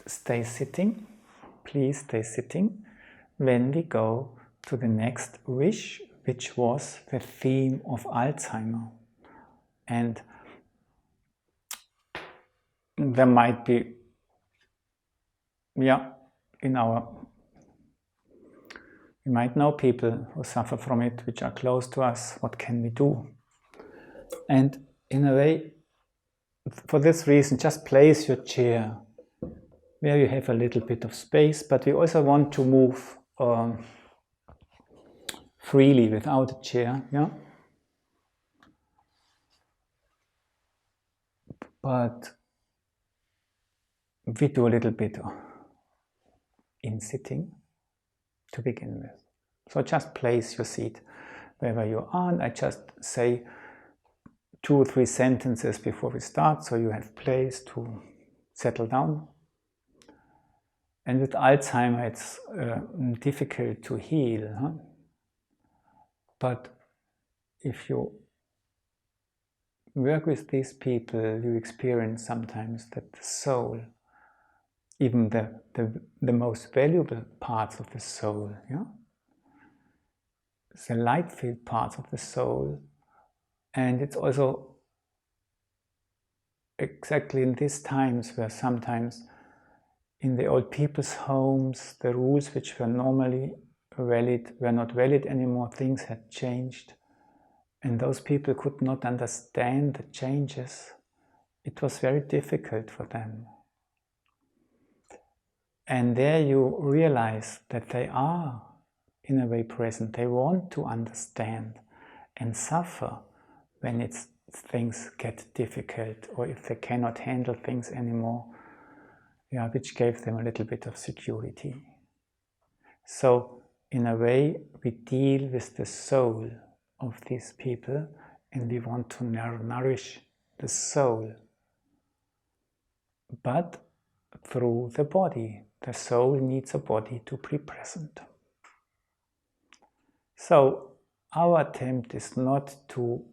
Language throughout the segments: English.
stay sitting. Please stay sitting when we go to the next wish, which was the theme of Alzheimer. And there might be, we might know people who suffer from it, which are close to us. What can we do? And in a way, for this reason, just place your chair where you have a little bit of space, but we also want to move freely without a chair, But we do a little bit in sitting to begin with. So just place your seat wherever you are, and I just say 2 or 3 sentences before we start, so you have place to settle down. And with Alzheimer, it's difficult to heal, But if you work with these people, you experience sometimes that the soul, even the most valuable parts of the soul, the light-filled parts of the soul, and it's also exactly in these times where sometimes in the old people's homes, the rules which were normally valid were not valid anymore. Things had changed, and those people could not understand the changes. It was very difficult for them. And there you realize that they are, in a way, present. They want to understand and suffer when things get difficult, or if they cannot handle things anymore, which gave them a little bit of security. So, in a way, we deal with the soul of these people, and we want to nourish the soul, but through the body. The soul needs a body to be present. So, our attempt is not to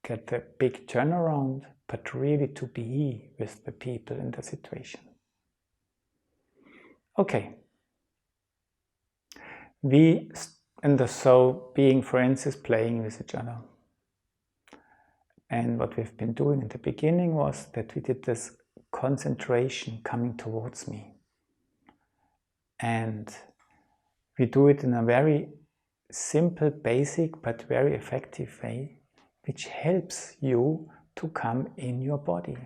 get a big turnaround, but really to be with the people in the situation. Okay. So being friends is playing with each other. And what we've been doing in the beginning was that we did this concentration coming towards me. And we do it in a very simple, basic, but very effective way, which helps you to come in your body.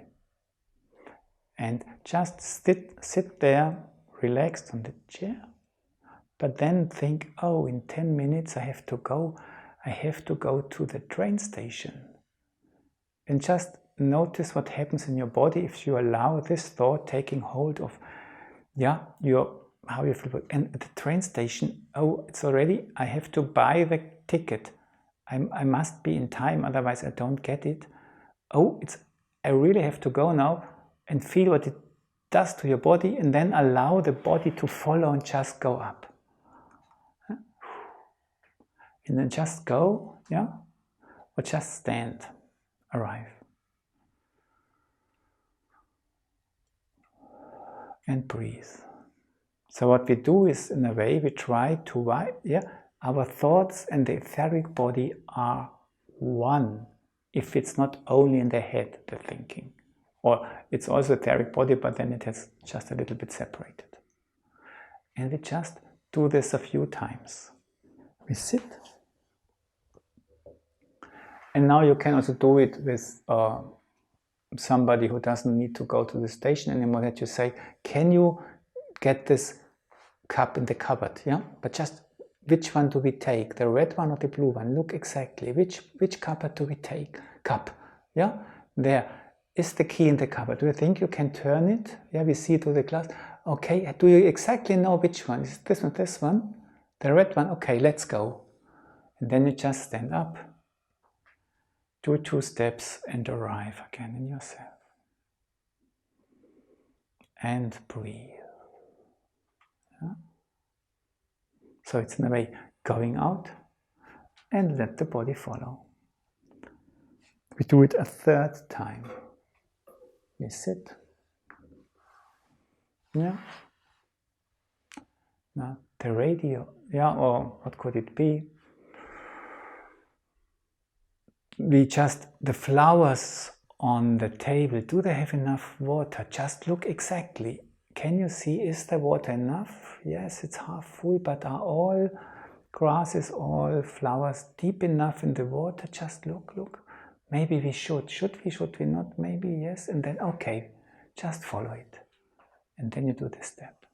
And just sit there, relaxed on the chair, but then think, oh, in 10 minutes I have to go to the train station. And just notice what happens in your body if you allow this thought taking hold of, how you feel. And at the train station, oh, it's already, I have to buy the ticket. I must be in time, otherwise I don't get it. Oh, I really have to go now, and feel what it does to your body, and then allow the body to follow and just go up. And then just go, or just stand, arrive. And breathe. So what we do is, in a way, we try to, our thoughts and the etheric body are one, if it's not only in the head, the thinking. Or it's also etheric body, but then it has just a little bit separated. And we just do this a few times. We sit. And now you can also do it with somebody who doesn't need to go to the station anymore, that you say, can you get this cup in the cupboard? But just, which one do we take? The red one or the blue one? Look exactly. Which cupboard do we take? Cup. There. Is the key in the cupboard? Do you think you can turn it? We see it through the glass. Okay, do you exactly know which one? Is this one, this one? The red one? Okay, let's go. And then you just stand up, do 2 steps, and arrive again in yourself. And breathe. So it's in a way going out, and let the body follow. We do it a 3rd time. We sit. Yeah. Now the radio, yeah, or what could it be? The flowers on the table, do they have enough water? Just look exactly. Can you see, is the water enough? Yes, it's half full, but are all grasses, all flowers deep enough in the water? Just look. Maybe we should we not? Maybe yes, and then okay, just follow it. And then you do this step.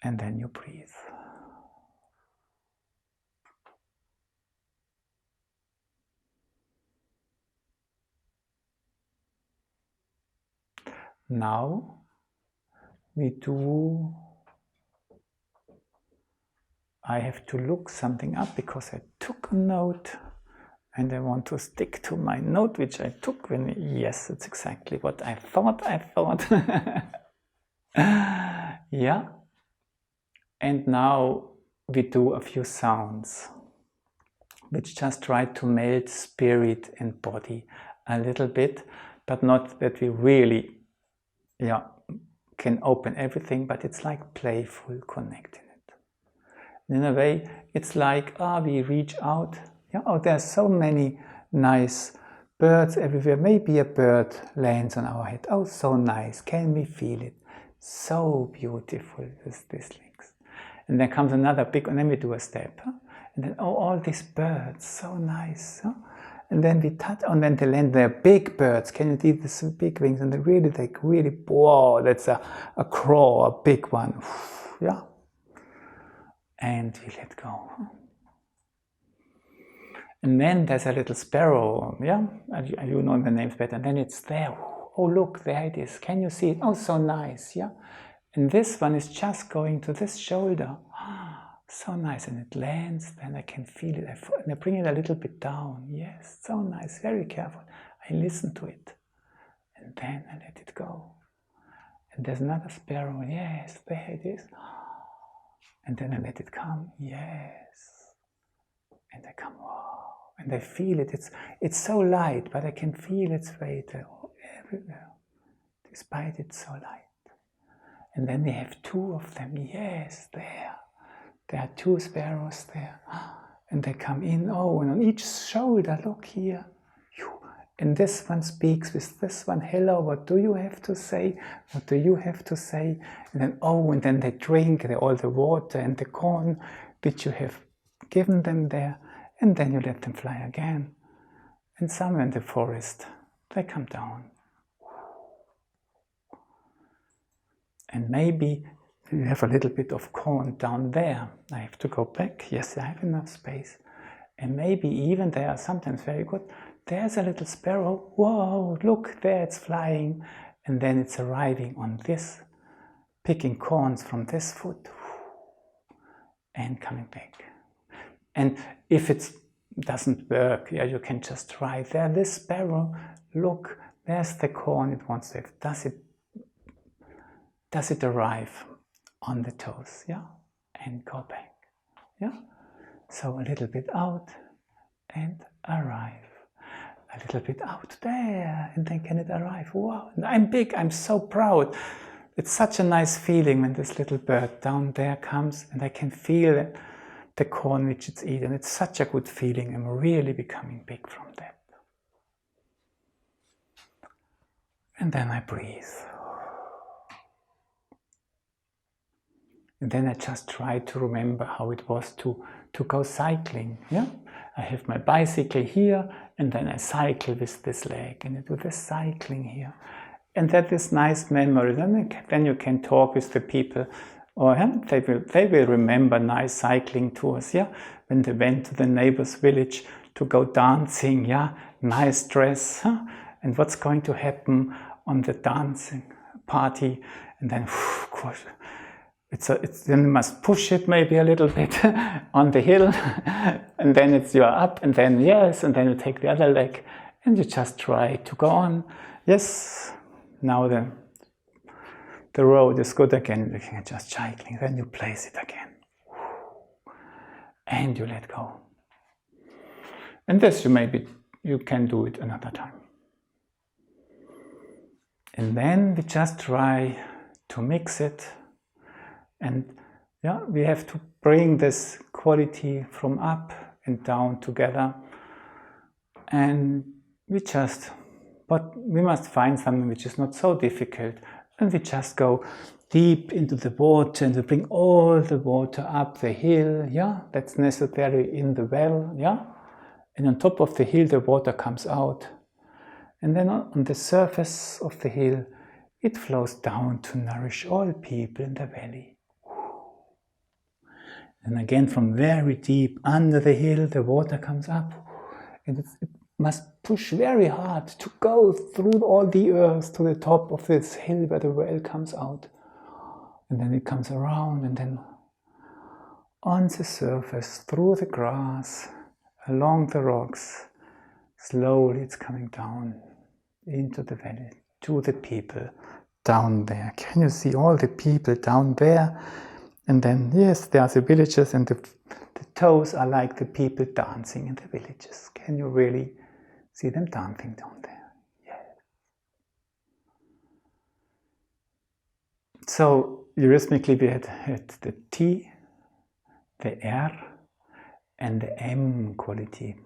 And then you breathe. Now I have to look something up because I took a note and I want to stick to my note which I took when, yes, it's exactly what I thought. Yeah. And now we do a few sounds which just try to melt spirit and body a little bit, but not that we really, yeah, can open everything, but it's like playful connecting it. In a way, it's like, we reach out. Yeah, oh, there's so many nice birds everywhere. Maybe a bird lands on our head. Oh, so nice. Can we feel it? So beautiful, these links. And then comes another big, and then we do a step. And then, oh, all these birds, so nice. And then we touch, and then they land, they're big birds. Can you see these big wings? And they really, whoa, that's a crow, a big one. Yeah. And we let go. And then there's a little sparrow, yeah? You know the names better. And then it's there. Oh, look, there it is. Can you see it? Oh, so nice, yeah? And this one is just going to this shoulder. So nice, and it lands, then I can feel it, and I bring it a little bit down. Yes, so nice, very careful. I listen to it, and then I let it go. And there's another sparrow, yes, there it is. And then I let it come, yes. And I come, wow, and I feel it, it's so light, but I can feel its weight everywhere, despite it's so light. And then we have two of them, yes, there. There are two sparrows there, and they come in, oh, and on each shoulder, look here. And this one speaks with this one, hello, what do you have to say? What do you have to say? And then, oh, and then they drink all the water and the corn which you have given them there, and then you let them fly again. And somewhere in the forest, they come down. And maybe you have a little bit of corn down there. I have to go back. Yes, I have enough space. And maybe even they are sometimes very good. There's a little sparrow. Whoa, look, there it's flying. And then it's arriving on this, picking corns from this foot. And coming back. And if it doesn't work, yeah, you can just try. There, this sparrow, look, there's the corn it wants to have. Does it arrive on the toes, yeah, and go back, yeah. So a little bit out and arrive, a little bit out there, and then can it arrive? Wow! And I'm big. I'm so proud. It's such a nice feeling when this little bird down there comes, and I can feel the corn which it's eaten. It's such a good feeling. I'm really becoming big from that. And then I breathe. And then I just try to remember how it was to go cycling. Yeah, I have my bicycle here, and then I cycle with this leg, and I do the cycling here. And that is nice memory. Then you can talk with the people, or they will remember nice cycling tours. Yeah, when they went to the neighbor's village to go dancing. Yeah, nice dress. Huh? And what's going to happen on the dancing party? And then, of course, then you must push it maybe a little bit on the hill, and then you're up, and then yes, and then you take the other leg, and you just try to go on. Yes, now the road is good again. You can just cycling. Then you place it again, and you let go. And this you can do it another time. And then we just try to mix it, and yeah, we have to bring this quality from up and down together, and but we must find something which is not so difficult, and we just go deep into the water and we bring all the water up the hill, yeah, that's necessary in the well, yeah, and on top of the hill the water comes out, and then on the surface of the hill it flows down to nourish all people in the valley. And again, from very deep under the hill the water comes up, and it must push very hard to go through all the earth to the top of this hill where the well comes out. And then it comes around, and then on the surface, through the grass, along the rocks, slowly it's coming down into the valley, to the people down there. Can you see all the people down there? And then, yes, there are the villages, and the toes are like the people dancing in the villages. Can you really see them dancing down there? Yes. So, eurythmically we had the T, the R, and the M quality.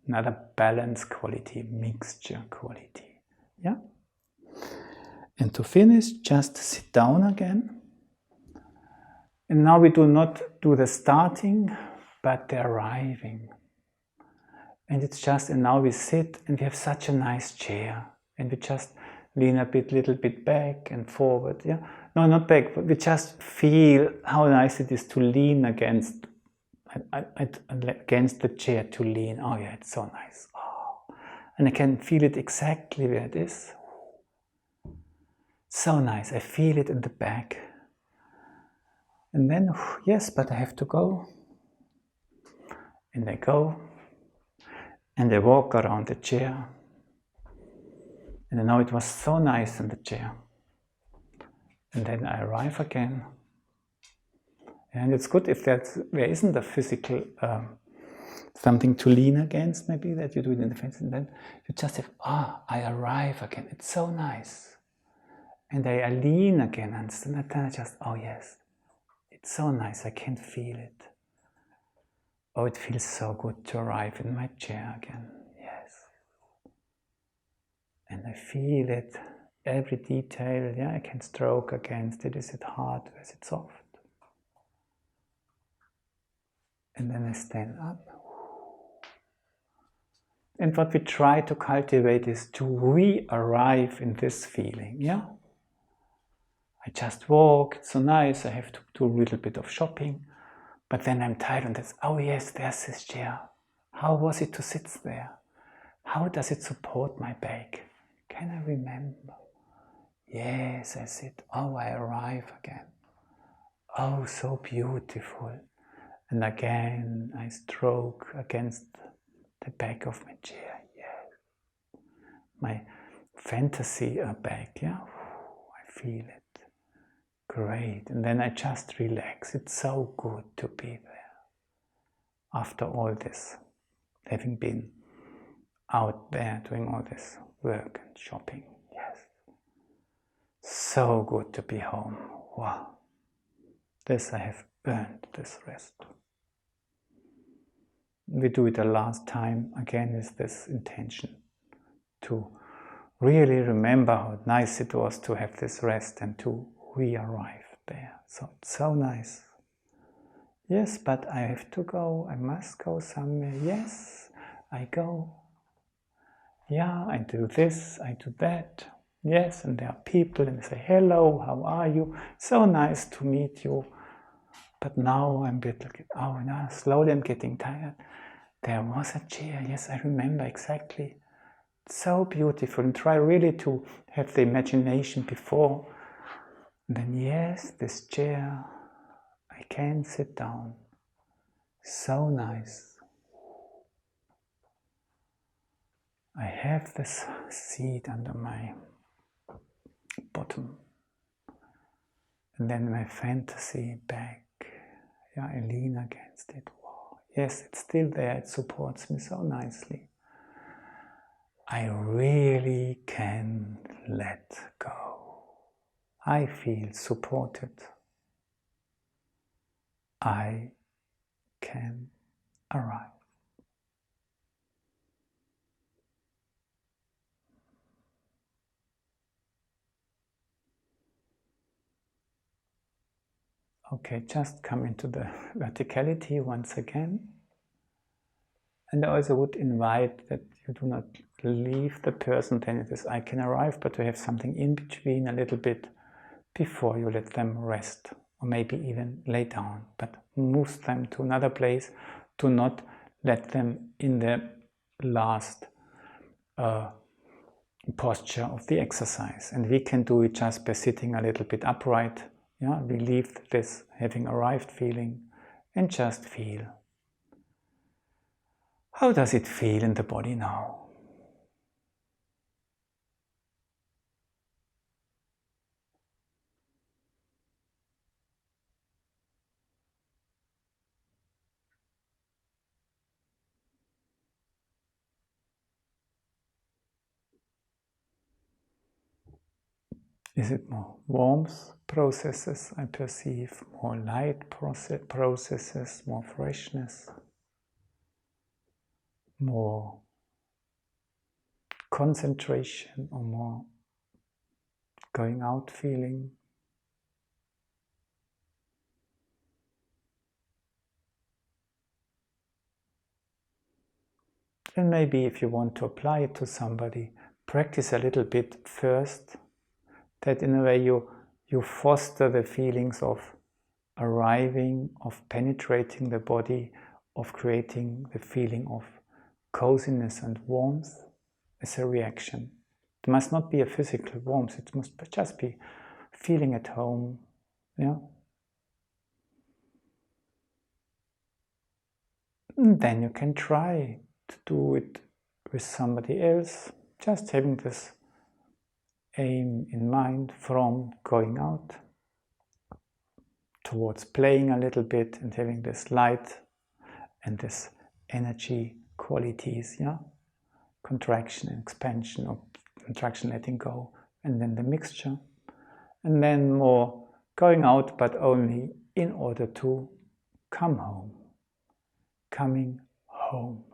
Another balance quality, mixture quality. Yeah? And to finish, just sit down again. And now we do not do the starting, but the arriving. And it's just, and now we sit and we have such a nice chair. And we just lean a little bit back and forward. Yeah? No, not back, but we just feel how nice it is to lean against the chair, to lean. Oh yeah, it's so nice. Oh. And I can feel it exactly where it is. So nice, I feel it in the back. And then, yes, but I have to go. And I go, and I walk around the chair. And I know it was so nice in the chair. And then I arrive again. And it's good if there isn't a physical something to lean against, maybe, that you do it in the fence, and then you just have, I arrive again. It's so nice. And I lean again, and then I just, oh yes, it's so nice, I can feel it. Oh, it feels so good to arrive in my chair again, yes. And I feel it, every detail, yeah, I can stroke against it. Is it hard, is it soft? And then I stand up. And what we try to cultivate is to re-arrive in this feeling, yeah? I just walk, it's so nice, I have to do a little bit of shopping, but then I'm tired and that's, oh yes, there's this chair. How was it to sit there? How does it support my back? Can I remember? Yes, I sit, oh, I arrive again. Oh, so beautiful. And again, I stroke against the back of my chair, yes. My fantasy back, yeah, I feel it. Great. And then I just relax. It's so good to be there. After all this, having been out there doing all this work and shopping, yes. So good to be home. Wow. This I have earned, this rest. We do it the last time, again with this intention to really remember how nice it was to have this rest and to re-arrive there. So it's so nice. Yes, but I have to go, I must go somewhere. Yes, I go. Yeah, I do this, I do that. Yes, and there are people and they say, hello, how are you? So nice to meet you. But now I'm a bit like, oh no, slowly I'm getting tired. There was a chair, yes, I remember exactly. So beautiful, and try really to have the imagination before. And then yes, this chair, I can sit down. So nice. I have this seat under my bottom. And then my fantasy back. Yeah, I lean against it. Wow. Yes, it's still there, it supports me so nicely. I really can let go. I feel supported. I can arrive. Okay, just come into the verticality once again. And I also would invite that you do not leave the person, then it is I can arrive, but to have something in between a little bit before you let them rest, or maybe even lay down, but move them to another place. Do not let them in the last posture of the exercise. And we can do it just by sitting a little bit upright. Yeah, we leave this having arrived feeling and just feel. How does it feel in the body now? Is it more warmth processes I perceive, more light processes, more freshness, more concentration, or more going out feeling? And maybe if you want to apply it to somebody, practice a little bit first, that in a way you foster the feelings of arriving, of penetrating the body, of creating the feeling of coziness and warmth as a reaction. It must not be a physical warmth, it must just be feeling at home. Yeah. And then you can try to do it with somebody else, just having this aim in mind from going out towards playing a little bit and having this light and this energy qualities, yeah? Contraction and expansion, or contraction letting go, and then the mixture, and then more going out, but only in order to come home, coming home.